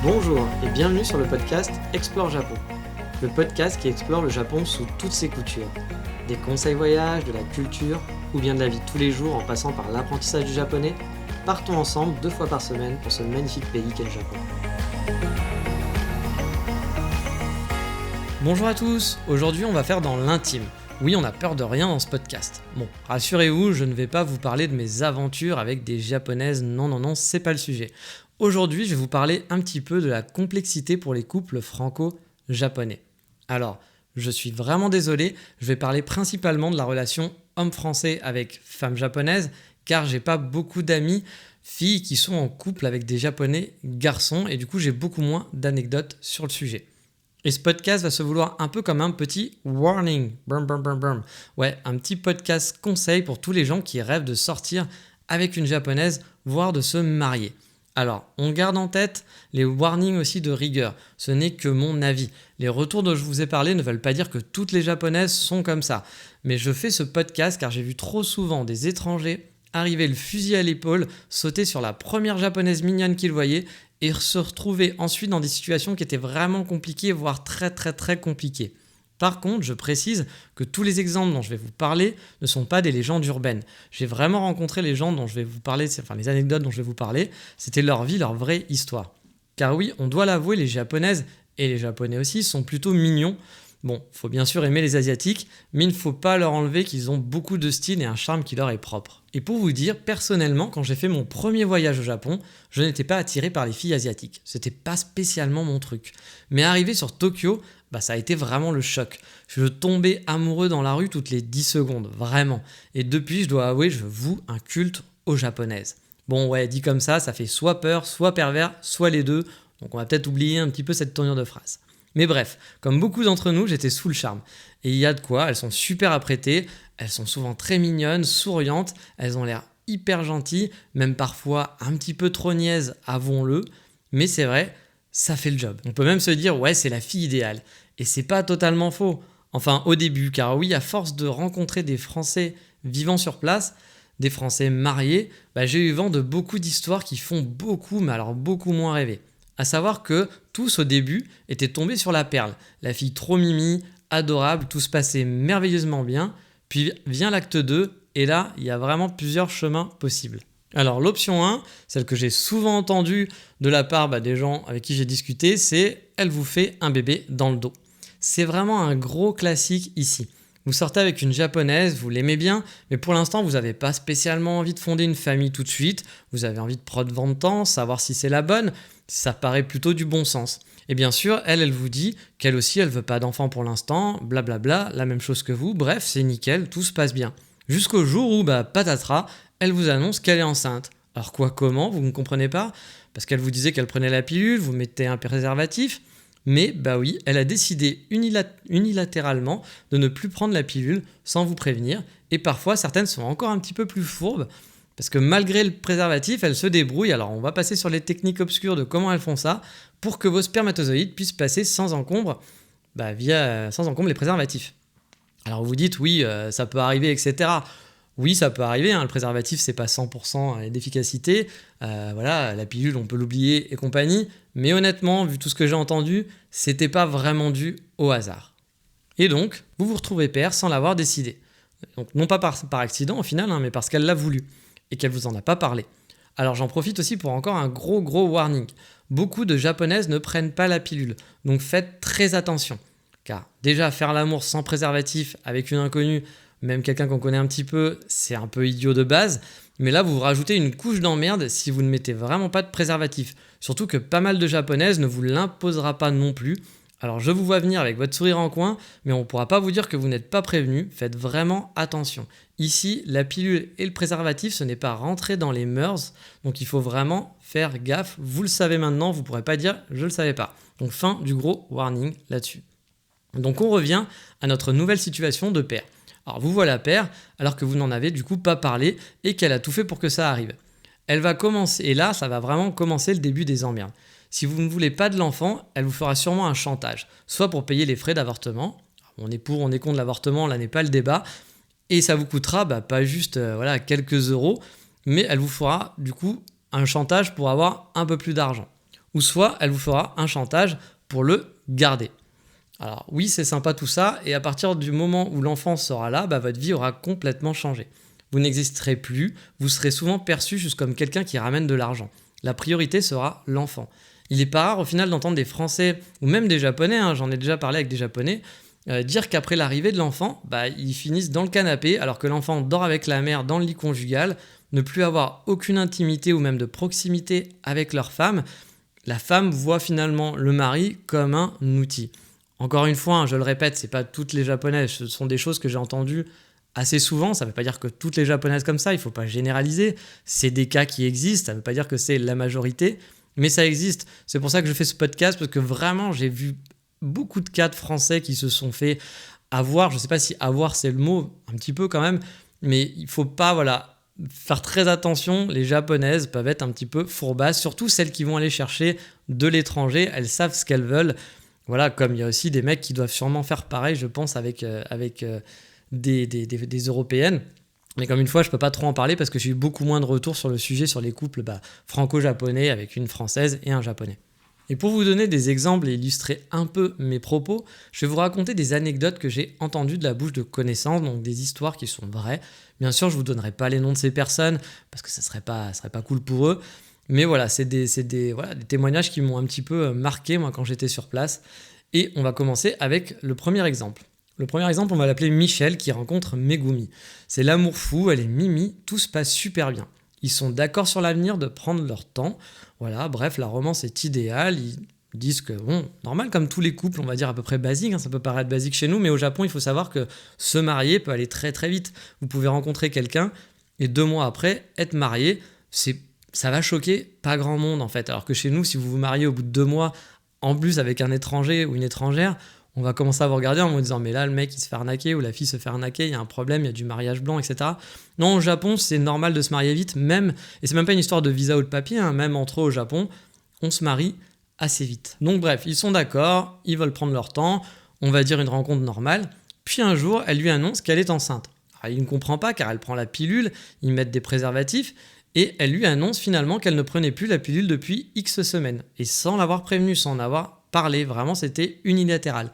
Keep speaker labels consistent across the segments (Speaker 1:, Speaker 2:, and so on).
Speaker 1: Bonjour et bienvenue sur le podcast Explore Japon, le podcast qui explore le Japon sous toutes ses coutures. Des conseils voyages, de la culture ou bien de la vie de tous les jours en passant par l'apprentissage du japonais, partons ensemble 2 fois par semaine pour ce magnifique pays qu'est le Japon. Bonjour à tous, aujourd'hui on va faire dans l'intime. Oui, on n'a peur de rien dans ce podcast. Bon, rassurez-vous, je ne vais pas vous parler de mes aventures avec des japonaises, non, c'est pas le sujet. Aujourd'hui, je vais vous parler un petit peu de la complexité pour les couples franco-japonais. Alors, je suis vraiment désolé, je vais parler principalement de la relation homme-français avec femme japonaise, car j'ai pas beaucoup d'amis filles qui sont en couple avec des japonais garçons, et du coup j'ai beaucoup moins d'anecdotes sur le sujet. Et ce podcast va se vouloir un peu comme un petit warning, ouais, un petit podcast conseil pour tous les gens qui rêvent de sortir avec une japonaise, voire de se marier. Alors, on garde en tête les warnings aussi de rigueur, ce n'est que mon avis. Les retours dont je vous ai parlé ne veulent pas dire que toutes les japonaises sont comme ça. Mais je fais ce podcast car j'ai vu trop souvent des étrangers arriver le fusil à l'épaule, sauter sur la première japonaise mignonne qu'ils voyaient et se retrouver ensuite dans des situations qui étaient vraiment compliquées, voire très compliquées. Par contre, je précise que tous les exemples dont je vais vous parler ne sont pas des légendes urbaines. J'ai vraiment rencontré les gens dont je vais vous parler, enfin les anecdotes dont je vais vous parler, c'était leur vie, leur vraie histoire. Car oui, on doit l'avouer, les japonaises et les japonais aussi sont plutôt mignons. Bon, faut bien sûr aimer les asiatiques, mais il ne faut pas leur enlever qu'ils ont beaucoup de style et un charme qui leur est propre. Et pour vous dire, personnellement, quand j'ai fait mon premier voyage au Japon, je n'étais pas attiré par les filles asiatiques. C'était pas spécialement mon truc. Mais arrivé sur Tokyo, ça a été vraiment le choc. Je tombais amoureux dans la rue toutes les 10 secondes, vraiment. Et depuis, je dois avouer, je voue un culte aux japonaises. Bon ouais, dit comme ça fait soit peur, soit pervers, soit les deux. Donc on va peut-être oublier un petit peu cette tournure de phrase. Mais bref, comme beaucoup d'entre nous, j'étais sous le charme. Et il y a de quoi, elles sont super apprêtées, elles sont souvent très mignonnes, souriantes, elles ont l'air hyper gentilles, même parfois un petit peu trop niaises, avouons-le. Mais c'est vrai, ça fait le job. On peut même se dire, ouais, c'est la fille idéale. Et c'est pas totalement faux. Enfin, au début, car oui, à force de rencontrer des Français vivant sur place, des Français mariés, j'ai eu vent de beaucoup d'histoires qui font beaucoup, mais alors beaucoup moins rêver. À savoir que tous au début étaient tombés sur la perle. La fille trop mimi, adorable, tout se passait merveilleusement bien. Puis vient l'acte 2, et là, il y a vraiment plusieurs chemins possibles. Alors l'option 1, celle que j'ai souvent entendue de la part des gens avec qui j'ai discuté, c'est « elle vous fait un bébé dans le dos ». C'est vraiment un gros classique ici. Vous sortez avec une japonaise, vous l'aimez bien, mais pour l'instant vous n'avez pas spécialement envie de fonder une famille tout de suite, vous avez envie de prendre votre temps, savoir si c'est la bonne, ça paraît plutôt du bon sens. Et bien sûr, elle vous dit qu'elle aussi elle veut pas d'enfant pour l'instant, blablabla, la même chose que vous, bref c'est nickel, tout se passe bien. Jusqu'au jour où, patatras, elle vous annonce qu'elle est enceinte. Alors quoi, comment, vous ne comprenez pas ? Parce qu'elle vous disait qu'elle prenait la pilule, vous mettez un préservatif. Mais oui, elle a décidé unilatéralement de ne plus prendre la pilule sans vous prévenir. Et parfois, certaines sont encore un petit peu plus fourbes. Parce que malgré le préservatif, elles se débrouillent. Alors on va passer sur les techniques obscures de comment elles font ça pour que vos spermatozoïdes puissent passer sans encombre, sans encombre les préservatifs. Alors vous dites, oui, ça peut arriver, etc. Oui, ça peut arriver, le préservatif, c'est pas 100% d'efficacité. La pilule, on peut l'oublier et compagnie. Mais honnêtement, vu tout ce que j'ai entendu, c'était pas vraiment dû au hasard. Et donc, vous vous retrouvez père sans l'avoir décidé. Donc, non pas par accident au final, mais parce qu'elle l'a voulu et qu'elle vous en a pas parlé. Alors j'en profite aussi pour encore un gros warning. Beaucoup de japonaises ne prennent pas la pilule, donc faites très attention. Car déjà, faire l'amour sans préservatif avec une inconnue, même quelqu'un qu'on connaît un petit peu, c'est un peu idiot de base. Mais là, vous rajoutez une couche d'emmerde si vous ne mettez vraiment pas de préservatif. Surtout que pas mal de japonaises ne vous l'imposera pas non plus. Alors je vous vois venir avec votre sourire en coin, mais on ne pourra pas vous dire que vous n'êtes pas prévenu. Faites vraiment attention. Ici, la pilule et le préservatif, ce n'est pas rentré dans les mœurs. Donc il faut vraiment faire gaffe. Vous le savez maintenant, vous ne pourrez pas dire « je ne le savais pas ». Donc fin du gros warning là-dessus. Donc on revient à notre nouvelle situation de père. Alors vous voilà père, alors que vous n'en avez du coup pas parlé et qu'elle a tout fait pour que ça arrive. Elle va commencer, et là ça va vraiment commencer le début des emmerdes. Si vous ne voulez pas de l'enfant, elle vous fera sûrement un chantage, soit pour payer les frais d'avortement, on est pour, on est contre l'avortement, là n'est pas le débat, et ça vous coûtera pas juste quelques euros, mais elle vous fera du coup un chantage pour avoir un peu plus d'argent. ou soit elle vous fera un chantage pour le garder. Alors oui, c'est sympa tout ça, et à partir du moment où l'enfant sera là, votre vie aura complètement changé. Vous n'existerez plus, vous serez souvent perçu juste comme quelqu'un qui ramène de l'argent. La priorité sera l'enfant. Il n'est pas rare au final d'entendre des Français, ou même des Japonais, j'en ai déjà parlé avec des Japonais, dire qu'après l'arrivée de l'enfant, ils finissent dans le canapé alors que l'enfant dort avec la mère dans le lit conjugal, ne plus avoir aucune intimité ou même de proximité avec leur femme. La femme voit finalement le mari comme un outil. Encore une fois, je le répète, c'est pas toutes les Japonaises, ce sont des choses que j'ai entendues assez souvent. Ça ne veut pas dire que toutes les Japonaises comme ça, il ne faut pas généraliser. C'est des cas qui existent, ça ne veut pas dire que c'est la majorité, mais ça existe. C'est pour ça que je fais ce podcast, parce que vraiment, j'ai vu beaucoup de cas de Français qui se sont fait avoir. Je ne sais pas si avoir c'est le mot, un petit peu quand même, mais il ne faut pas faire très attention. Les Japonaises peuvent être un petit peu fourbasses, surtout celles qui vont aller chercher de l'étranger. Elles savent ce qu'elles veulent. Voilà, comme il y a aussi des mecs qui doivent sûrement faire pareil, je pense, avec des Européennes. Mais comme une fois, je ne peux pas trop en parler parce que j'ai eu beaucoup moins de retours sur le sujet, sur les couples franco-japonais avec une Française et un Japonais. Et pour vous donner des exemples et illustrer un peu mes propos, je vais vous raconter des anecdotes que j'ai entendues de la bouche de connaissances, donc des histoires qui sont vraies. Bien sûr, je ne vous donnerai pas les noms de ces personnes parce que ça serait pas cool pour eux. Mais voilà, c'est des témoignages qui m'ont un petit peu marqué moi quand j'étais sur place. Et on va commencer avec le premier exemple. Le premier exemple, on va l'appeler Michel qui rencontre Megumi. C'est l'amour fou, elle est Mimi, tout se passe super bien. Ils sont d'accord sur l'avenir de prendre leur temps. Voilà, bref, la romance est idéale. Ils disent que, normal comme tous les couples, on va dire à peu près basique, ça peut paraître basique chez nous, mais au Japon, il faut savoir que se marier peut aller très très vite. Vous pouvez rencontrer quelqu'un et 2 mois après, être marié, ça va choquer pas grand monde en fait. Alors que chez nous, si vous vous mariez au bout de 2 mois, en plus avec un étranger ou une étrangère, on va commencer à vous regarder en me disant mais là le mec il se fait arnaquer ou la fille se fait arnaquer, il y a un problème, il y a du mariage blanc, etc. Non, au Japon c'est normal de se marier vite, même, et c'est même pas une histoire de visa ou de papier, même entre eux au Japon, on se marie assez vite. Donc bref, ils sont d'accord, ils veulent prendre leur temps, on va dire une rencontre normale, puis un jour elle lui annonce qu'elle est enceinte. Alors, il ne comprend pas car elle prend la pilule, ils mettent des préservatifs, et elle lui annonce finalement qu'elle ne prenait plus la pilule depuis X semaines, et sans l'avoir prévenu, sans en avoir parlé, vraiment c'était unilatéral.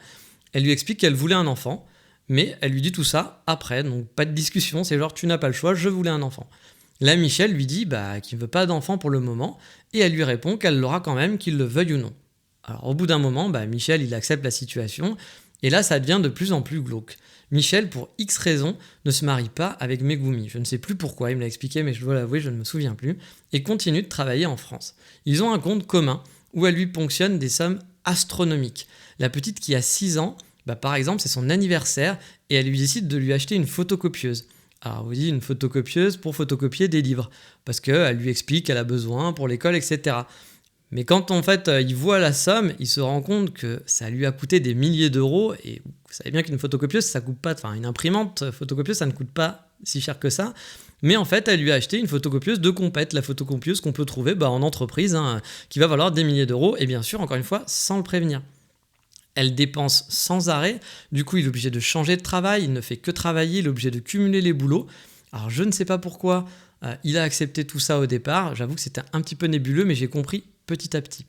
Speaker 1: Elle lui explique qu'elle voulait un enfant, mais elle lui dit tout ça après, donc pas de discussion, c'est genre tu n'as pas le choix, je voulais un enfant. Là Michel lui dit qu'il ne veut pas d'enfant pour le moment, et elle lui répond qu'elle l'aura quand même, qu'il le veuille ou non. Alors au bout d'un moment, Michel il accepte la situation, et là ça devient de plus en plus glauque. Michel, pour X raisons, ne se marie pas avec Megumi. Je ne sais plus pourquoi, il me l'a expliqué, mais je dois l'avouer, je ne me souviens plus, et continue de travailler en France. Ils ont un compte commun, où elle lui ponctionne des sommes astronomiques. La petite qui a 6 ans, par exemple, c'est son anniversaire et elle lui décide de lui acheter une photocopieuse. Alors, on vous dit une photocopieuse pour photocopier des livres, parce qu'elle lui explique qu'elle a besoin pour l'école, etc. Mais quand en fait il voit la somme, il se rend compte que ça lui a coûté des milliers d'euros, et vous savez bien qu'une photocopieuse, ça coûte pas, une imprimante photocopieuse, ça ne coûte pas si cher que ça. Mais en fait, elle lui a acheté une photocopieuse de compète, la photocopieuse qu'on peut trouver en entreprise, qui va valoir des milliers d'euros, et bien sûr, encore une fois, sans le prévenir. Elle dépense sans arrêt, du coup il est obligé de changer de travail, il ne fait que travailler, il est obligé de cumuler les boulots. Alors je ne sais pas pourquoi il a accepté tout ça au départ, j'avoue que c'était un petit peu nébuleux, mais j'ai compris petit à petit.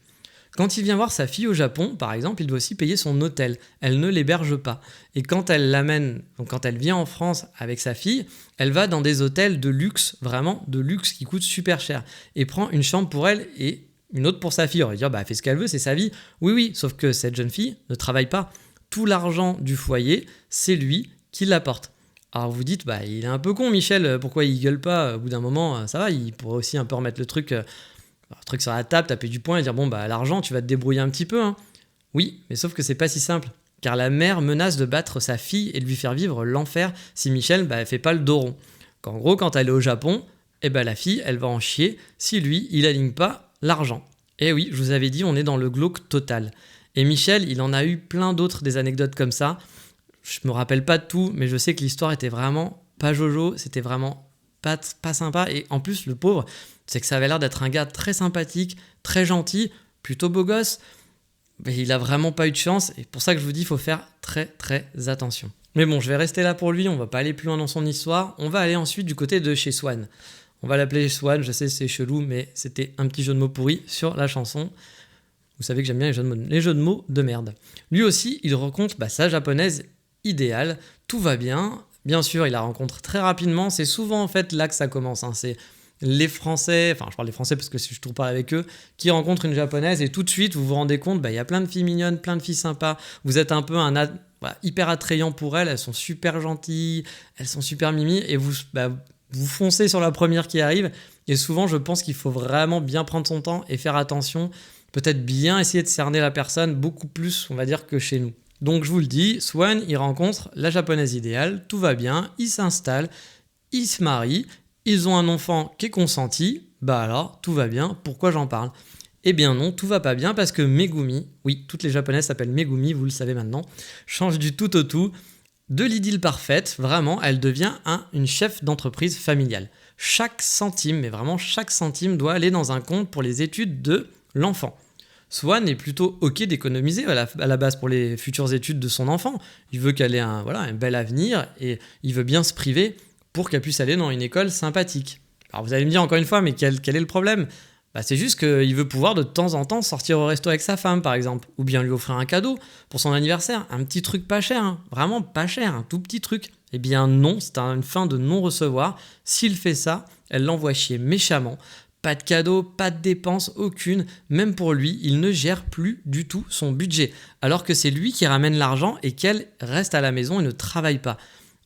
Speaker 1: Quand il vient voir sa fille au Japon, par exemple, il doit aussi payer son hôtel. Elle ne l'héberge pas. Et quand elle l'amène, donc quand elle vient en France avec sa fille, elle va dans des hôtels de luxe, vraiment de luxe, qui coûtent super cher, et prend une chambre pour elle et une autre pour sa fille. On va dire, elle fait ce qu'elle veut, c'est sa vie. Oui, sauf que cette jeune fille ne travaille pas. Tout l'argent du foyer, c'est lui qui l'apporte. Alors vous dites, il est un peu con Michel, pourquoi il gueule pas? Au bout d'un moment, ça va, il pourrait aussi un peu remettre le truc sur la table, taper du poing et dire l'argent tu vas te débrouiller un petit peu. Oui, mais sauf que c'est pas si simple, car la mère menace de battre sa fille et de lui faire vivre l'enfer si Michel elle fait pas le dos rond. En gros, quand elle est au Japon, la fille elle va en chier si lui il aligne pas l'argent. Et oui, je vous avais dit, on est dans le glauque total. Et Michel, il en a eu plein d'autres des anecdotes comme ça. Je me rappelle pas de tout, mais je sais que l'histoire était vraiment pas jojo, c'était vraiment pas sympa. Et en plus, le pauvre, c'est que ça avait l'air d'être un gars très sympathique, très gentil, plutôt beau gosse. Mais il a vraiment pas eu de chance, et pour ça que je vous dis, il faut faire très très attention. Mais bon, je vais rester là pour lui, on va pas aller plus loin dans son histoire. On va aller ensuite du côté de chez Swan. On va l'appeler Swan, je sais c'est chelou, mais c'était un petit jeu de mots pourri sur la chanson. Vous savez que j'aime bien les jeux de mots de merde. Lui aussi, il rencontre sa japonaise idéale, tout va bien. Bien sûr, il la rencontre très rapidement, c'est souvent en fait là que ça commence. C'est les Français, enfin je parle des Français parce que je trouve pas avec eux, qui rencontrent une japonaise et tout de suite vous vous rendez compte, il y a plein de filles mignonnes, plein de filles sympas, vous êtes un peu hyper attrayant pour elles sont super gentilles, elles sont super mimi et vous foncez sur la première qui arrive. Et souvent je pense qu'il faut vraiment bien prendre son temps et faire attention, peut-être bien essayer de cerner la personne beaucoup plus on va dire que chez nous. Donc je vous le dis, Swan il rencontre la japonaise idéale, tout va bien, il s'installe, il se marie. Ils ont un enfant qui est consenti, alors tout va bien, pourquoi j'en parle ? Eh bien non, tout va pas bien parce que Megumi, oui, toutes les japonaises s'appellent Megumi, vous le savez maintenant, change du tout au tout, de l'idylle parfaite, vraiment, elle devient une chef d'entreprise familiale. Chaque centime, mais vraiment chaque centime doit aller dans un compte pour les études de l'enfant. Swan est plutôt ok d'économiser à la base pour les futures études de son enfant. Il veut qu'elle ait un bel avenir et il veut bien se priver pour qu'elle puisse aller dans une école sympathique. Alors vous allez me dire encore une fois, mais quel est le problème ? C'est juste qu'il veut pouvoir de temps en temps sortir au resto avec sa femme par exemple, ou bien lui offrir un cadeau pour son anniversaire, un petit truc pas cher, vraiment pas cher, un tout petit truc. Eh bien non, c'est une fin de non-recevoir. S'il fait ça, elle l'envoie chier méchamment. Pas de cadeau, pas de dépenses, aucune. Même pour lui, il ne gère plus du tout son budget. Alors que c'est lui qui ramène l'argent et qu'elle reste à la maison et ne travaille pas.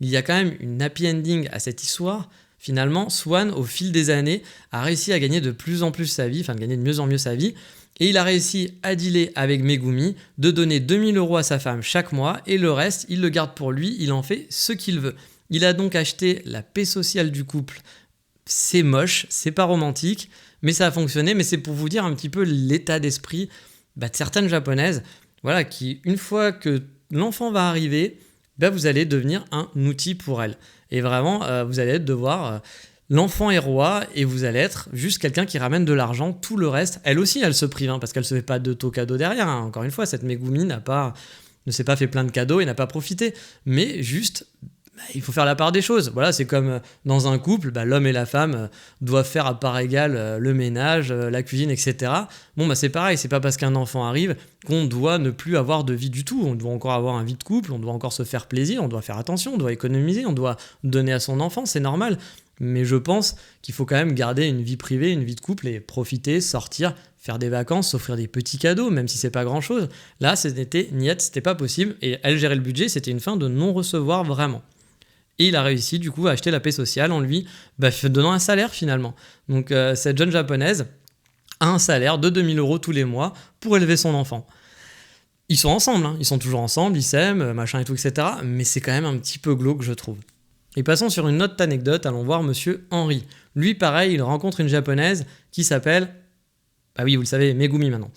Speaker 1: Il y a quand même une happy ending à cette histoire. Finalement, Swan, au fil des années, a réussi à gagner de plus en plus sa vie, de gagner de mieux en mieux sa vie. Et il a réussi à dealer avec Megumi, de donner 2000 € à sa femme chaque mois, et le reste, il le garde pour lui, il en fait ce qu'il veut. Il a donc acheté la paix sociale du couple. C'est moche, c'est pas romantique, mais ça a fonctionné. Mais c'est pour vous dire un petit peu l'état d'esprit de certaines japonaises, qui, une fois que l'enfant va arriver, vous allez devenir un outil pour elle. Et vraiment, vous allez devoir... l'enfant est roi et vous allez être juste quelqu'un qui ramène de l'argent. Tout le reste, elle aussi, elle se prive, parce qu'elle ne se fait pas de taux cadeaux derrière. Encore une fois, cette Megumi ne s'est pas fait plein de cadeaux et n'a pas profité. Mais juste... il faut faire la part des choses. C'est comme dans un couple, l'homme et la femme doivent faire à part égale le ménage, la cuisine, etc. C'est pareil, c'est pas parce qu'un enfant arrive qu'on doit ne plus avoir de vie du tout. On doit encore avoir une vie de couple, on doit encore se faire plaisir, on doit faire attention, on doit économiser, on doit donner à son enfant, c'est normal. Mais je pense qu'il faut quand même garder une vie privée, une vie de couple et profiter, sortir, faire des vacances, s'offrir des petits cadeaux, même si c'est pas grand chose. Là, c'était pas possible et elle gérait le budget, c'était une fin de non-recevoir vraiment. Et il a réussi du coup à acheter la paix sociale en lui donnant un salaire finalement. Donc cette jeune japonaise a un salaire de 2000 € tous les mois pour élever son enfant. Ils sont ensemble, ils sont toujours ensemble, ils s'aiment, machin et tout, etc. Mais c'est quand même un petit peu glauque, je trouve. Et passons sur une autre anecdote, allons voir monsieur Henri. Lui, pareil, il rencontre une japonaise qui s'appelle... oui, vous le savez, Megumi maintenant.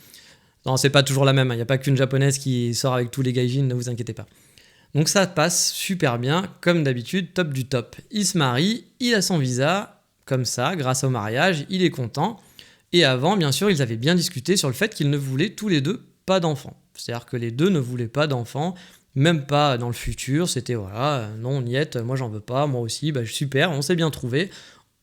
Speaker 1: Non, c'est pas toujours la même, il n'y a pas qu'une japonaise qui sort avec tous les gaijins, ne vous inquiétez pas. Donc ça passe super bien, comme d'habitude, top du top. Il se marie, il a son visa, comme ça, grâce au mariage, il est content. Et avant, bien sûr, ils avaient bien discuté sur le fait qu'ils ne voulaient tous les deux pas d'enfants. C'est-à-dire que les deux ne voulaient pas d'enfants, même pas dans le futur, c'était non, niette, moi j'en veux pas, moi aussi, super, on s'est bien trouvé.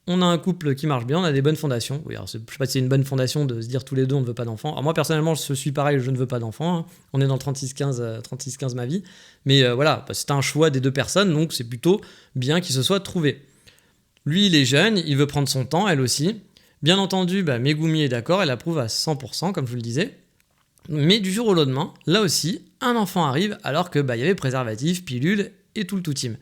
Speaker 1: On a un couple qui marche bien, on a des bonnes fondations. Oui, alors je sais pas si c'est une bonne fondation de se dire tous les deux on ne veut pas d'enfants. Alors moi personnellement je suis pareil, je ne veux pas d'enfants. On est dans le 36-15 ma vie. Mais c'est un choix des deux personnes, donc c'est plutôt bien qu'ils se soient trouvés. Lui il est jeune, il veut prendre son temps, elle aussi. Bien entendu, Megumi est d'accord, elle approuve à 100% comme je vous le disais. Mais du jour au lendemain, là aussi, un enfant arrive alors que y avait préservatif, pilule et tout le tout team.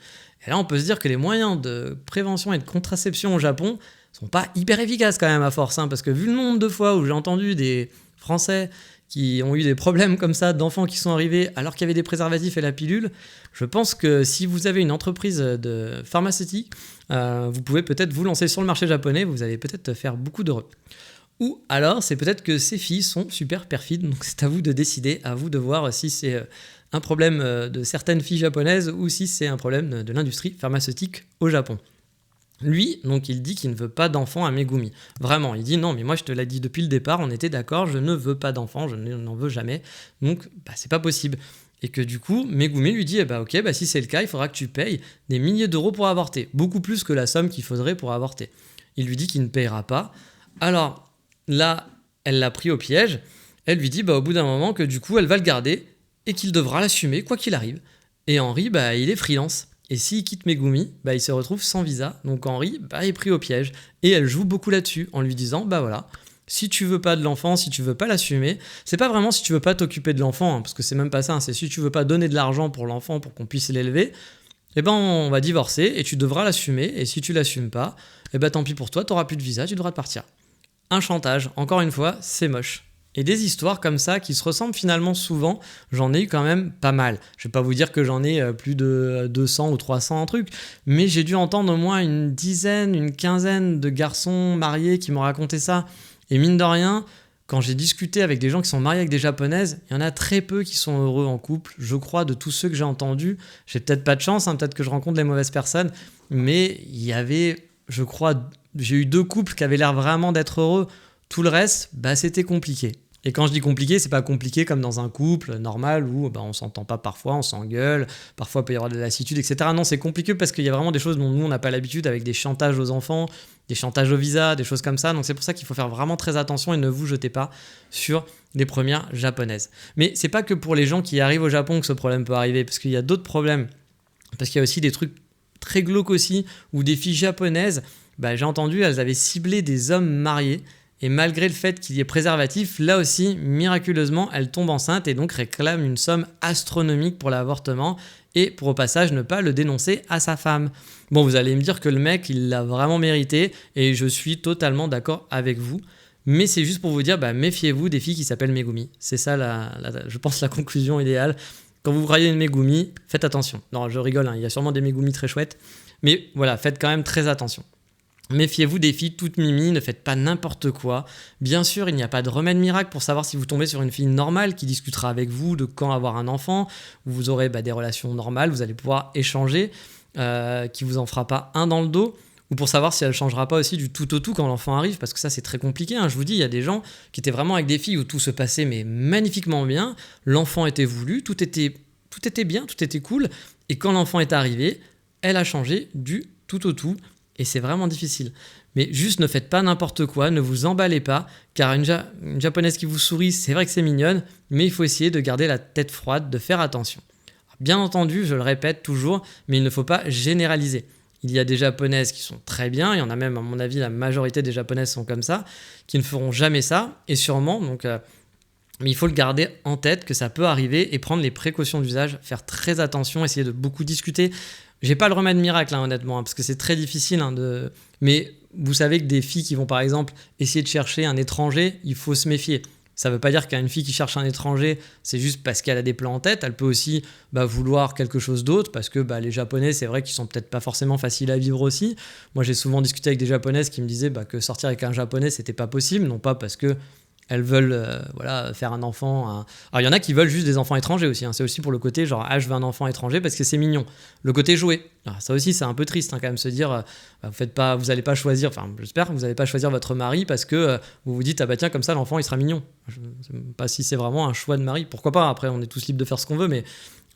Speaker 1: Et là, on peut se dire que les moyens de prévention et de contraception au Japon sont pas hyper efficaces quand même à force, parce que vu le nombre de fois où j'ai entendu des Français qui ont eu des problèmes comme ça, d'enfants qui sont arrivés alors qu'il y avait des préservatifs et la pilule, je pense que si vous avez une entreprise de pharmaceutique, vous pouvez peut-être vous lancer sur le marché japonais, vous allez peut-être faire beaucoup d'heureux. Ou alors, c'est peut-être que ces filles sont super perfides, donc c'est à vous de décider, à vous de voir si c'est un problème de certaines filles japonaises ou si c'est un problème de l'industrie pharmaceutique au Japon. Lui, donc, il dit qu'il ne veut pas d'enfant à Megumi. Vraiment, il dit non, mais moi je te l'ai dit depuis le départ, on était d'accord, je ne veux pas d'enfant, je n'en veux jamais, donc c'est pas possible. Et que du coup, Megumi lui dit ok, si c'est le cas, il faudra que tu payes des milliers d'euros pour avorter, beaucoup plus que la somme qu'il faudrait pour avorter. Il lui dit qu'il ne payera pas. Alors là, elle l'a pris au piège. Elle lui dit au bout d'un moment que du coup elle va le garder et qu'il devra l'assumer quoi qu'il arrive. Et Henri, il est freelance. Et s'il quitte Megumi, il se retrouve sans visa. Donc Henri est pris au piège. Et elle joue beaucoup là-dessus en lui disant voilà, si tu veux pas de l'enfant, si tu veux pas l'assumer, c'est pas vraiment si tu veux pas t'occuper de l'enfant, parce que c'est même pas ça, c'est si tu veux pas donner de l'argent pour l'enfant pour qu'on puisse l'élever, on va divorcer et tu devras l'assumer. Et si tu l'assumes pas, tant pis pour toi, t'auras plus de visa, tu devras te partir. Un chantage, encore une fois, c'est moche. Et des histoires comme ça qui se ressemblent finalement souvent, j'en ai eu quand même pas mal. Je vais pas vous dire que j'en ai plus de 200 ou 300 trucs, mais j'ai dû entendre au moins une dizaine, une quinzaine de garçons mariés qui m'ont raconté ça. Et mine de rien, quand j'ai discuté avec des gens qui sont mariés avec des japonaises, il y en a très peu qui sont heureux en couple. Je crois de tous ceux que j'ai entendus, j'ai peut-être pas de chance, peut-être que je rencontre les mauvaises personnes, mais il y avait, je crois, j'ai eu 2 couples qui avaient l'air vraiment d'être heureux. Tout le reste, c'était compliqué. Et quand je dis compliqué, c'est pas compliqué comme dans un couple normal où on s'entend pas parfois, on s'engueule, parfois il peut y avoir de la lassitude, etc. Non, c'est compliqué parce qu'il y a vraiment des choses dont nous on n'a pas l'habitude, avec des chantages aux enfants, des chantages au visa, des choses comme ça. Donc c'est pour ça qu'il faut faire vraiment très attention et ne vous jetez pas sur des premières japonaises. Mais c'est pas que pour les gens qui arrivent au Japon que ce problème peut arriver, parce qu'il y a d'autres problèmes. Parce qu'il y a aussi des trucs très glauques aussi, où des filles japonaises, j'ai entendu, elles avaient ciblé des hommes mariés. Et malgré le fait qu'il y ait préservatif, là aussi, miraculeusement, elle tombe enceinte et donc réclame une somme astronomique pour l'avortement et pour au passage ne pas le dénoncer à sa femme. Bon, vous allez me dire que le mec, il l'a vraiment mérité et je suis totalement d'accord avec vous. Mais c'est juste pour vous dire, méfiez-vous des filles qui s'appellent Megumi. C'est ça, je pense, la conclusion idéale. Quand vous voyez une Megumi, faites attention. Non, je rigole, il y a sûrement des Megumi très chouettes. Mais voilà, faites quand même très attention. Méfiez-vous des filles toutes mimi, ne faites pas n'importe quoi. Bien sûr, il n'y a pas de remède miracle pour savoir si vous tombez sur une fille normale qui discutera avec vous de quand avoir un enfant, où vous aurez des relations normales, vous allez pouvoir échanger, qui vous en fera pas un dans le dos, ou pour savoir si elle changera pas aussi du tout au tout quand l'enfant arrive, parce que ça c'est très compliqué. Je vous dis, il y a des gens qui étaient vraiment avec des filles où tout se passait mais magnifiquement bien, l'enfant était voulu, tout était bien, tout était cool, et quand l'enfant est arrivé, elle a changé du tout au tout. Et c'est vraiment difficile. Mais juste ne faites pas n'importe quoi, ne vous emballez pas, car une japonaise qui vous sourit, c'est vrai que c'est mignonne, mais il faut essayer de garder la tête froide, de faire attention. Bien entendu, je le répète toujours, mais il ne faut pas généraliser. Il y a des japonaises qui sont très bien, il y en a même, à mon avis, la majorité des japonaises sont comme ça, qui ne feront jamais ça, et sûrement, mais il faut le garder en tête que ça peut arriver et prendre les précautions d'usage, faire très attention, essayer de beaucoup discuter. J'ai pas le remède miracle, honnêtement, parce que c'est très difficile. Mais vous savez que des filles qui vont, par exemple, essayer de chercher un étranger, il faut se méfier. Ça veut pas dire qu'une fille qui cherche un étranger, c'est juste parce qu'elle a des plans en tête. Elle peut aussi vouloir quelque chose d'autre, parce que les Japonais, c'est vrai qu'ils sont peut-être pas forcément faciles à vivre aussi. Moi, j'ai souvent discuté avec des Japonaises qui me disaient que sortir avec un Japonais, c'était pas possible, non pas parce que elles veulent faire un enfant. Alors il y en a qui veulent juste des enfants étrangers aussi. C'est aussi pour le côté genre je veux un enfant étranger parce que c'est mignon. Le côté jouet. Alors, ça aussi c'est un peu triste quand même se dire vous allez pas choisir. Enfin j'espère que vous allez pas choisir votre mari parce que vous vous dites tiens comme ça l'enfant il sera mignon. Je sais pas si c'est vraiment un choix de mari. Pourquoi pas, après on est tous libres de faire ce qu'on veut, mais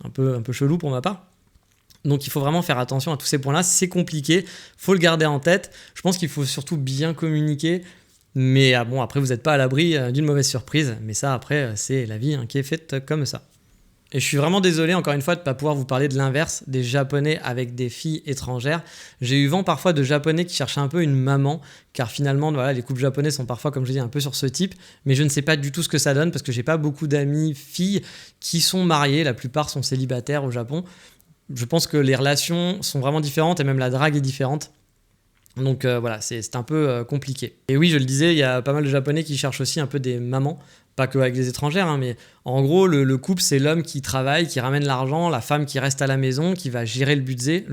Speaker 1: un peu chelou pour ma part. Donc il faut vraiment faire attention à tous ces points-là. C'est compliqué. Faut le garder en tête. Je pense qu'il faut surtout bien communiquer. Mais après, vous n'êtes pas à l'abri d'une mauvaise surprise. Mais ça, après, c'est la vie qui est faite comme ça. Et je suis vraiment désolé, encore une fois, de ne pas pouvoir vous parler de l'inverse, des Japonais avec des filles étrangères. J'ai eu vent parfois de Japonais qui cherchaient un peu une maman, car finalement, les couples japonais sont parfois, comme je dis, un peu sur ce type. Mais je ne sais pas du tout ce que ça donne, parce que j'ai pas beaucoup d'amis filles qui sont mariées. La plupart sont célibataires au Japon. Je pense que les relations sont vraiment différentes, et même la drague est différente. Donc c'est un peu compliqué. Et oui, je le disais, il y a pas mal de Japonais qui cherchent aussi un peu des mamans, pas que avec des étrangères, mais en gros, le couple, c'est l'homme qui travaille, qui ramène l'argent, la femme qui reste à la maison, qui va gérer le budget,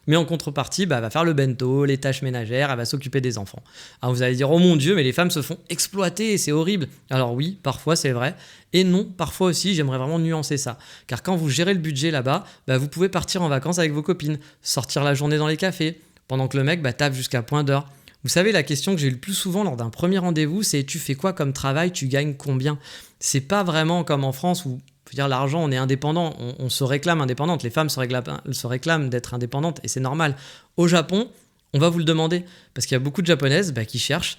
Speaker 1: mais en contrepartie, elle va faire le bento, les tâches ménagères, elle va s'occuper des enfants. Alors vous allez dire, oh mon Dieu, mais les femmes se font exploiter, c'est horrible. Alors oui, parfois c'est vrai, et non, parfois aussi, j'aimerais vraiment nuancer ça. Car quand vous gérez le budget là-bas, vous pouvez partir en vacances avec vos copines, sortir la journée dans les cafés, pendant que le mec tape jusqu'à point d'heure. Vous savez, la question que j'ai eu le plus souvent lors d'un premier rendez-vous, c'est tu fais quoi comme travail, tu gagnes combien ? C'est pas vraiment comme en France où, l'argent, on est indépendant, on se réclame indépendante, les femmes se réclament d'être indépendantes et c'est normal. Au Japon, on va vous le demander parce qu'il y a beaucoup de Japonaises qui cherchent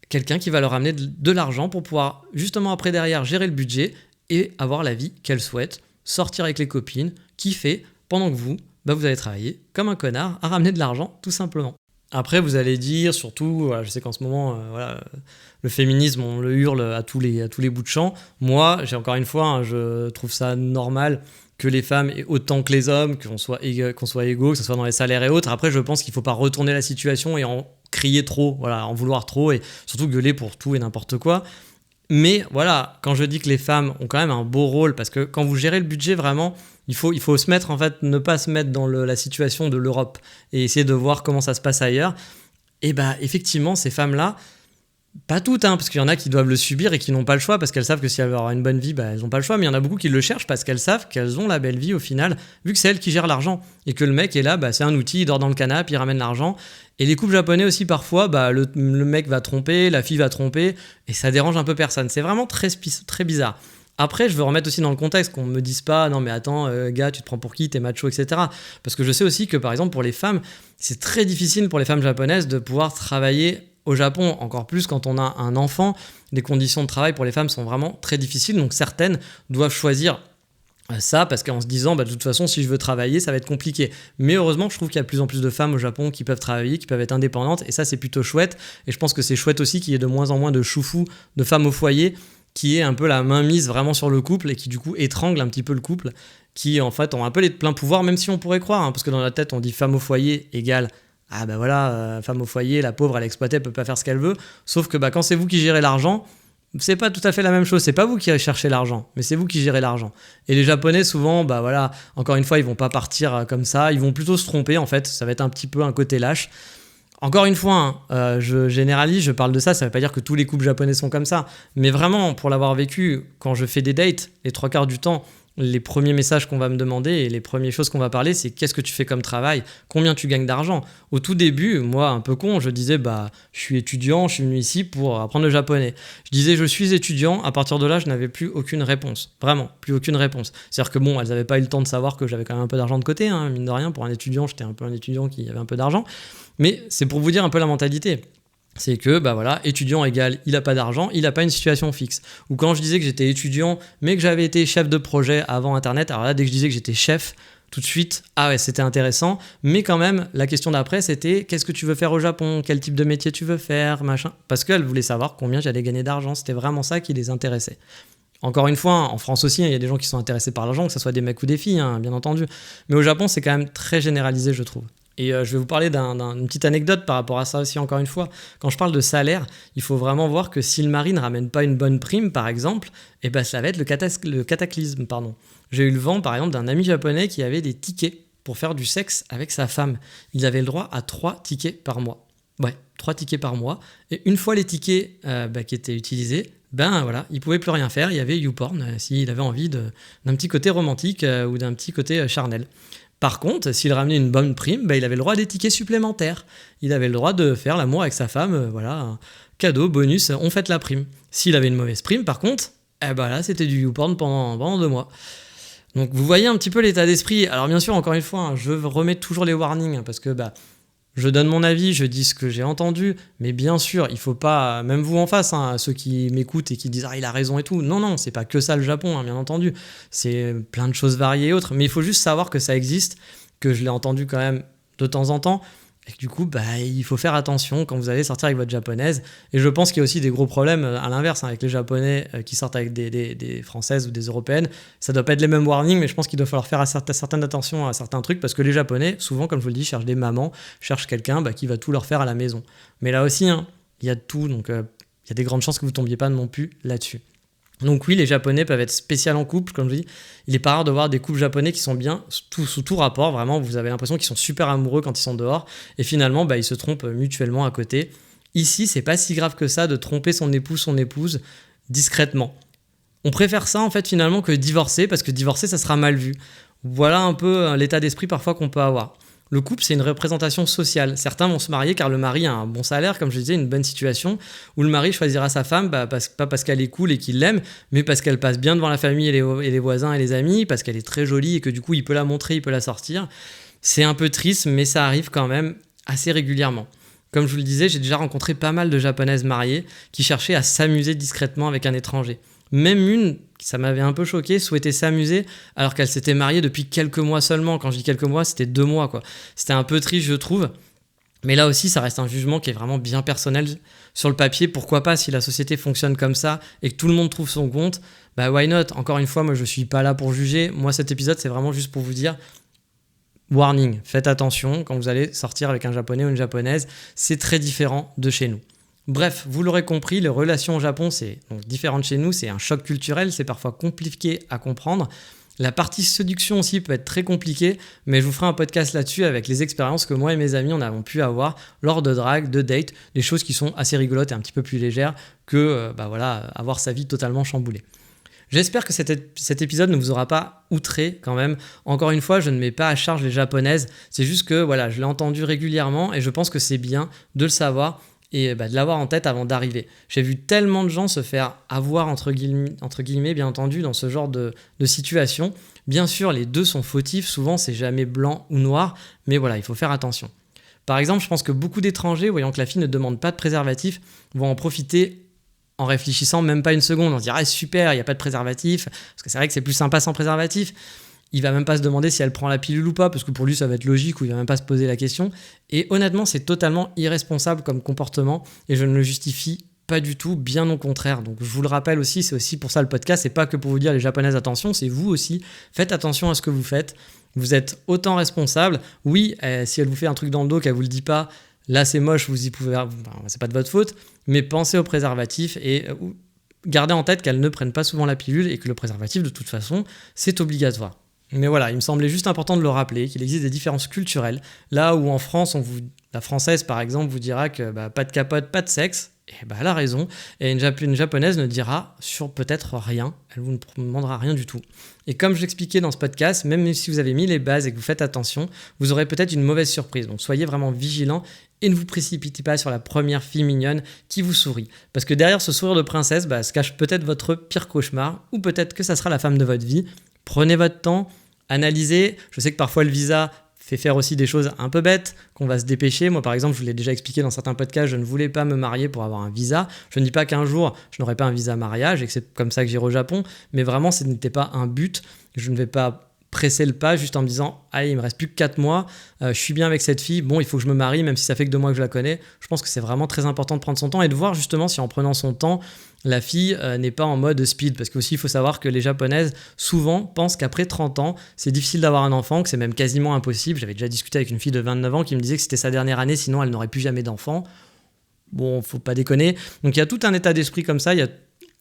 Speaker 1: quelqu'un qui va leur amener de l'argent pour pouvoir justement après derrière gérer le budget et avoir la vie qu'elle souhaite, sortir avec les copines, kiffer, pendant que vous allez travailler comme un connard à ramener de l'argent tout simplement. Après, vous allez dire, surtout, voilà, je sais qu'en ce moment, le féminisme, on le hurle à tous les bouts de champ. Moi, j'ai encore une fois, je trouve ça normal que les femmes aient autant que les hommes, qu'on soit égaux, que ce soit dans les salaires et autres. Après, je pense qu'il ne faut pas retourner la situation et en crier trop, en vouloir trop, et surtout gueuler pour tout et n'importe quoi. Mais voilà, quand je dis que les femmes ont quand même un beau rôle, parce que quand vous gérez le budget, vraiment, il faut se mettre, en fait, ne pas se mettre dans la situation de l'Europe et essayer de voir comment ça se passe ailleurs. Et effectivement, ces femmes-là, pas toutes, parce qu'il y en a qui doivent le subir et qui n'ont pas le choix parce qu'elles savent que si elles veulent avoir une bonne vie, elles n'ont pas le choix. Mais il y en a beaucoup qui le cherchent parce qu'elles savent qu'elles ont la belle vie au final, vu que c'est elles qui gèrent l'argent et que le mec est là, c'est un outil, il dort dans le canapé, il ramène l'argent. Et les couples japonais aussi, parfois, le mec va tromper, la fille va tromper et ça dérange un peu personne. C'est vraiment très bizarre. Après, je veux remettre aussi dans le contexte, qu'on ne me dise pas « Non mais attends, gars, tu te prends pour qui, t'es macho, etc. » Parce que je sais aussi que, par exemple, pour les femmes, c'est très difficile pour les femmes japonaises de pouvoir travailler au Japon, encore plus quand on a un enfant. Les conditions de travail pour les femmes sont vraiment très difficiles, donc certaines doivent choisir ça parce qu'en se disant de toute façon si je veux travailler ça va être compliqué, mais heureusement je trouve qu'il y a de plus en plus de femmes au Japon qui peuvent travailler, qui peuvent être indépendantes, et ça c'est plutôt chouette. Et je pense que c'est chouette aussi qu'il y ait de moins en moins de choufous, de femmes au foyer qui aient un peu la main mise vraiment sur le couple et qui du coup étranglent un petit peu le couple, qui en fait ont un peu les pleins pouvoirs, même si on pourrait croire, parce que dans la tête on dit femme au foyer égale femme au foyer, la pauvre elle est exploitée, elle peut pas faire ce qu'elle veut, sauf que quand c'est vous qui gérez l'argent, c'est pas tout à fait la même chose, c'est pas vous qui cherchez l'argent, mais c'est vous qui gérez l'argent. Et les Japonais souvent, encore une fois, ils vont pas partir comme ça, ils vont plutôt se tromper en fait, ça va être un petit peu un côté lâche. Encore une fois, je généralise, je parle de ça veut pas dire que tous les couples japonais sont comme ça, mais vraiment, pour l'avoir vécu, quand je fais des dates, les 3/4 du temps, les premiers messages qu'on va me demander et les premières choses qu'on va parler, c'est qu'est-ce que tu fais comme travail, combien tu gagnes d'argent. Au tout début, moi, un peu con, je disais, je suis étudiant, je suis venu ici pour apprendre le japonais. Je disais, je suis étudiant, à partir de là, je n'avais plus aucune réponse. Vraiment, plus aucune réponse. C'est-à-dire que elles n'avaient pas eu le temps de savoir que j'avais quand même un peu d'argent de côté, mine de rien, pour un étudiant, j'étais un peu un étudiant qui avait un peu d'argent. Mais c'est pour vous dire un peu la mentalité. C'est que, étudiant égale, il n'a pas d'argent, il n'a pas une situation fixe. Ou quand je disais que j'étais étudiant, mais que j'avais été chef de projet avant Internet, alors là, dès que je disais que j'étais chef, tout de suite, c'était intéressant. Mais quand même, la question d'après, c'était qu'est-ce que tu veux faire au Japon ? Quel type de métier tu veux faire ? Machin. Parce qu'elle voulait savoir combien j'allais gagner d'argent. C'était vraiment ça qui les intéressait. Encore une fois, en France aussi, il y a des gens qui sont intéressés par l'argent, que ce soit des mecs ou des filles, bien entendu. Mais au Japon, c'est quand même très généralisé, je trouve. Et je vais vous parler d'une petite anecdote par rapport à ça aussi, encore une fois. Quand je parle de salaire, il faut vraiment voir que si le mari ne ramène pas une bonne prime, par exemple, ça va être le cataclysme. J'ai eu le vent, par exemple, d'un ami japonais qui avait des tickets pour faire du sexe avec sa femme. Il avait le droit à 3 tickets par mois. Ouais, 3 tickets par mois. Et une fois les tickets qui étaient utilisés, il pouvait plus rien faire. Il y avait YouPorn s'il avait envie d'un petit côté romantique ou d'un petit côté charnel. Par contre, s'il ramenait une bonne prime, il avait le droit à des tickets supplémentaires. Il avait le droit de faire l'amour avec sa femme, un cadeau, bonus, on fête la prime. S'il avait une mauvaise prime, par contre, là, c'était du YouPorn pendant 2 mois. Donc vous voyez un petit peu l'état d'esprit. Alors bien sûr, encore une fois, je remets toujours les warnings, parce que je donne mon avis, je dis ce que j'ai entendu, mais bien sûr, il faut pas, même vous en face, ceux qui m'écoutent et qui disent « Ah, il a raison et tout », non, c'est pas que ça le Japon, bien entendu, c'est plein de choses variées et autres, mais il faut juste savoir que ça existe, que je l'ai entendu quand même de temps en temps, et que du coup, il faut faire attention quand vous allez sortir avec votre japonaise. Et je pense qu'il y a aussi des gros problèmes à l'inverse, avec les japonais qui sortent avec des françaises ou des européennes. Ça doit pas être les mêmes warnings, mais je pense qu'il doit falloir faire certaine attention à certains trucs, parce que les japonais, souvent, comme je vous le dis, cherchent des mamans, cherchent quelqu'un qui va tout leur faire à la maison. Mais là aussi, il y a de tout, donc il y a des grandes chances que vous tombiez pas non plus là-dessus. Donc oui, les Japonais peuvent être spéciaux en couple, comme je dis. Il est pas rare de voir des couples japonais qui sont bien sous tout rapport. Vraiment, vous avez l'impression qu'ils sont super amoureux quand ils sont dehors. Et finalement, ils se trompent mutuellement à côté. Ici, c'est pas si grave que ça de tromper son époux, son épouse discrètement. On préfère ça en fait finalement que divorcer, parce que divorcer, ça sera mal vu. Voilà un peu l'état d'esprit parfois qu'on peut avoir. Le couple, c'est une représentation sociale. Certains vont se marier car le mari a un bon salaire, comme je disais, une bonne situation, où le mari choisira sa femme, pas parce qu'elle est cool et qu'il l'aime, mais parce qu'elle passe bien devant la famille et les voisins et les amis, parce qu'elle est très jolie et que du coup, il peut la montrer, il peut la sortir. C'est un peu triste, mais ça arrive quand même assez régulièrement. Comme je vous le disais, j'ai déjà rencontré pas mal de japonaises mariées qui cherchaient à s'amuser discrètement avec un étranger. Même une, ça m'avait un peu choqué, souhaitait s'amuser alors qu'elle s'était mariée depuis quelques mois seulement. Quand je dis quelques mois, c'était 2 mois, quoi. C'était un peu triste, je trouve. Mais là aussi, ça reste un jugement qui est vraiment bien personnel sur le papier. Pourquoi pas, si la société fonctionne comme ça et que tout le monde trouve son compte, bah why not? Encore une fois, moi je suis pas là pour juger. Moi cet épisode, c'est vraiment juste pour vous dire, warning, faites attention quand vous allez sortir avec un japonais ou une japonaise, c'est très différent de chez nous. Bref, vous l'aurez compris, les relations au Japon, c'est donc différent de chez nous, c'est un choc culturel, c'est parfois compliqué à comprendre. La partie séduction aussi peut être très compliquée, mais je vous ferai un podcast là-dessus avec les expériences que moi et mes amis on avons pu avoir lors de drague, de date, des choses qui sont assez rigolotes et un petit peu plus légères que avoir sa vie totalement chamboulée. J'espère que cet épisode ne vous aura pas outré quand même. Encore une fois, je ne mets pas à charge les japonaises, c'est juste que voilà, je l'ai entendu régulièrement et je pense que c'est bien de le savoir et de l'avoir en tête avant d'arriver. J'ai vu tellement de gens se faire avoir entre guillemets bien entendu dans ce genre de situation. Bien sûr, les deux sont fautifs, souvent c'est jamais blanc ou noir, mais voilà, il faut faire attention. Par exemple, je pense que beaucoup d'étrangers, voyant que la fille ne demande pas de préservatif, vont en profiter en réfléchissant même pas une seconde, on se dit ah super, il n'y a pas de préservatif, parce que c'est vrai que c'est plus sympa sans préservatif. Il va même pas se demander si elle prend la pilule ou pas, parce que pour lui ça va être logique, ou il va même pas se poser la question. Et honnêtement, c'est totalement irresponsable comme comportement, et je ne le justifie pas du tout, bien au contraire. Donc je vous le rappelle aussi, c'est aussi pour ça le podcast, c'est pas que pour vous dire les japonaises attention, c'est vous aussi, faites attention à ce que vous faites. Vous êtes autant responsable. Oui, si elle vous fait un truc dans le dos qu'elle vous le dit pas, là c'est moche, vous y pouvez, c'est pas de votre faute, mais pensez au préservatif et gardez en tête qu'elles ne prennent pas souvent la pilule et que le préservatif de toute façon c'est obligatoire. Mais voilà, il me semblait juste important de le rappeler, qu'il existe des différences culturelles. Là où en France, la française par exemple vous dira que pas de capote, pas de sexe, et elle a raison. Et une japonaise ne dira sur peut-être rien, elle vous ne demandera rien du tout. Et comme je l'expliquais dans ce podcast, même si vous avez mis les bases et que vous faites attention, vous aurez peut-être une mauvaise surprise. Donc soyez vraiment vigilants et ne vous précipitez pas sur la première fille mignonne qui vous sourit. Parce que derrière ce sourire de princesse, se cache peut-être votre pire cauchemar, ou peut-être que ça sera la femme de votre vie. Prenez votre temps, analysez. Je sais que parfois le visa fait faire aussi des choses un peu bêtes, qu'on va se dépêcher. Moi, par exemple, je vous l'ai déjà expliqué dans certains podcasts, je ne voulais pas me marier pour avoir un visa. Je ne dis pas qu'un jour, je n'aurai pas un visa mariage et que c'est comme ça que j'irai au Japon, mais vraiment, ce n'était pas un but. Je ne vais pas presser le pas juste en me disant « Allez, il me reste plus que 4 mois, je suis bien avec cette fille, bon, il faut que je me marie, même si ça fait que 2 mois que je la connais. » Je pense que c'est vraiment très important de prendre son temps et de voir justement si en prenant son temps, la fille n'est pas en mode speed. Parce qu'aussi, il faut savoir que les japonaises, souvent, pensent qu'après 30 ans, c'est difficile d'avoir un enfant, que c'est même quasiment impossible. J'avais déjà discuté avec une fille de 29 ans qui me disait que c'était sa dernière année, sinon elle n'aurait plus jamais d'enfant. Bon, faut pas déconner. Donc il y a tout un état d'esprit comme ça, il y a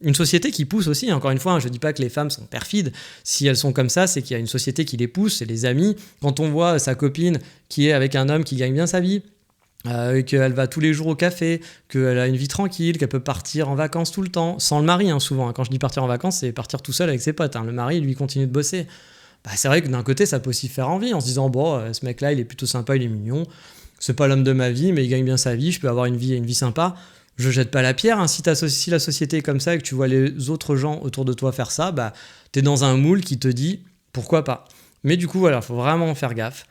Speaker 1: une société qui pousse aussi, encore une fois, je ne dis pas que les femmes sont perfides, si elles sont comme ça, c'est qu'il y a une société qui les pousse, c'est les amis. Quand on voit sa copine qui est avec un homme qui gagne bien sa vie, qu'elle va tous les jours au café, qu'elle a une vie tranquille, qu'elle peut partir en vacances tout le temps, sans le mari souvent. Quand je dis partir en vacances, c'est partir tout seul avec ses potes. Le mari, lui, continue de bosser. C'est vrai que d'un côté, ça peut aussi faire envie, en se disant, bon, ce mec-là, il est plutôt sympa, il est mignon, c'est pas l'homme de ma vie, mais il gagne bien sa vie, je peux avoir une vie sympa. Je jette pas la pierre, si la société est comme ça et que tu vois les autres gens autour de toi faire ça, t'es dans un moule qui te dit pourquoi pas. Mais du coup, voilà, faut vraiment faire gaffe.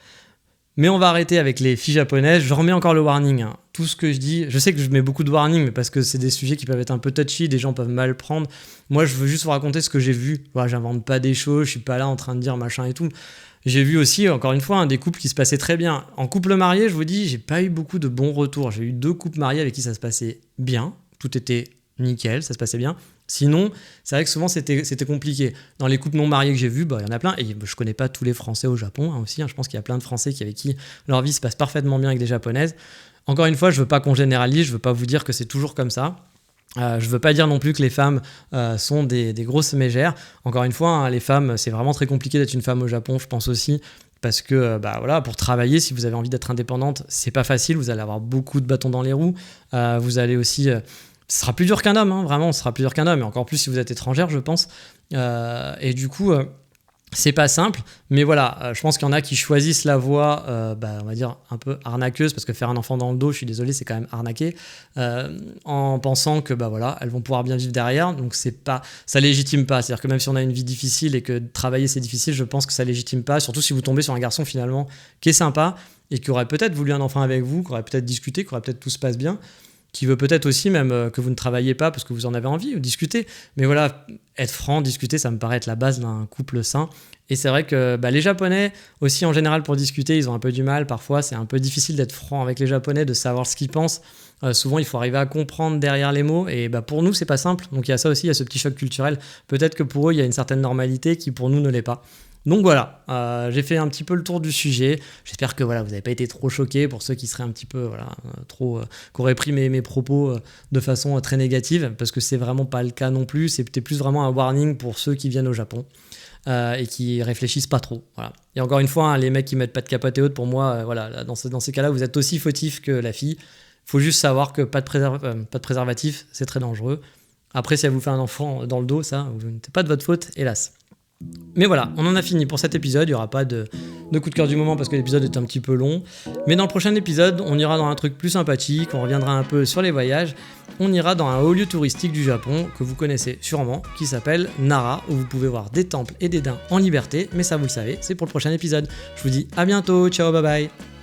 Speaker 1: Mais on va arrêter avec les filles japonaises. Je remets encore le warning. Tout ce que je dis, je sais que je mets beaucoup de warning, mais parce que c'est des sujets qui peuvent être un peu touchy, des gens peuvent mal prendre. Moi, je veux juste vous raconter ce que j'ai vu. Voilà, j'invente pas des choses, je suis pas là en train de dire machin et tout. J'ai vu aussi, encore une fois, des couples qui se passaient très bien. En couple marié, je vous dis, j'ai pas eu beaucoup de bons retours. J'ai eu 2 couples mariés avec qui ça se passait bien. Tout était nickel, ça se passait bien. Sinon, c'est vrai que souvent c'était compliqué. Dans les couples non mariés que j'ai vus, il y en a plein. Et je connais pas tous les Français au Japon aussi. Je pense qu'il y a plein de Français avec qui leur vie se passe parfaitement bien avec des Japonaises. Encore une fois, je veux pas qu'on généralise, je veux pas vous dire que c'est toujours comme ça. Je veux pas dire non plus que les femmes sont des grosses mégères. Encore une fois, les femmes, c'est vraiment très compliqué d'être une femme au Japon, je pense aussi. Parce que pour travailler, si vous avez envie d'être indépendante, c'est pas facile. Vous allez avoir beaucoup de bâtons dans les roues. Vous allez aussi... ce sera plus dur qu'un homme, vraiment, ce sera plus dur qu'un homme. Et encore plus si vous êtes étrangère, je pense. Et du coup... c'est pas simple, mais voilà, je pense qu'il y en a qui choisissent la voie, on va dire, un peu arnaqueuse, parce que faire un enfant dans le dos, je suis désolé, c'est quand même arnaqué, en pensant que elles vont pouvoir bien vivre derrière, donc ça légitime pas. C'est-à-dire que même si on a une vie difficile et que travailler c'est difficile, je pense que ça légitime pas, surtout si vous tombez sur un garçon finalement qui est sympa, et qui aurait peut-être voulu un enfant avec vous, qui aurait peut-être discuté, qui aurait peut-être tout se passe bien, qui veut peut-être aussi même que vous ne travaillez pas parce que vous en avez envie ou discuter. Mais voilà, être franc, discuter, ça me paraît être la base d'un couple sain. Et c'est vrai que les Japonais aussi en général pour discuter, ils ont un peu du mal. Parfois, c'est un peu difficile d'être franc avec les Japonais, de savoir ce qu'ils pensent. Souvent, il faut arriver à comprendre derrière les mots. Et pour nous, c'est pas simple. Donc il y a ça aussi, il y a ce petit choc culturel. Peut-être que pour eux, il y a une certaine normalité qui pour nous ne l'est pas. Donc voilà, j'ai fait un petit peu le tour du sujet. J'espère que vous n'avez pas été trop choqués pour ceux qui seraient un petit peu qui auraient pris mes propos de façon très négative, parce que c'est vraiment pas le cas non plus. C'était plus vraiment un warning pour ceux qui viennent au Japon et qui réfléchissent pas trop. Voilà. Et encore une fois, les mecs qui mettent pas de capote et autres, pour moi, dans ces cas-là, vous êtes aussi fautifs que la fille. Il faut juste savoir que pas de préservatif, c'est très dangereux. Après, si elle vous fait un enfant dans le dos, ça, c'est pas de votre faute, hélas. Mais voilà, on en a fini pour cet épisode. Il n'y aura pas de coup de cœur du moment parce que l'épisode est un petit peu long. Mais dans le prochain épisode, on ira dans un truc plus sympathique. On reviendra un peu sur les voyages. On ira dans un haut lieu touristique du Japon que vous connaissez sûrement, qui s'appelle Nara, où vous pouvez voir des temples et des daims en liberté. Mais ça, vous le savez, c'est pour le prochain épisode. Je vous dis à bientôt. Ciao, bye bye.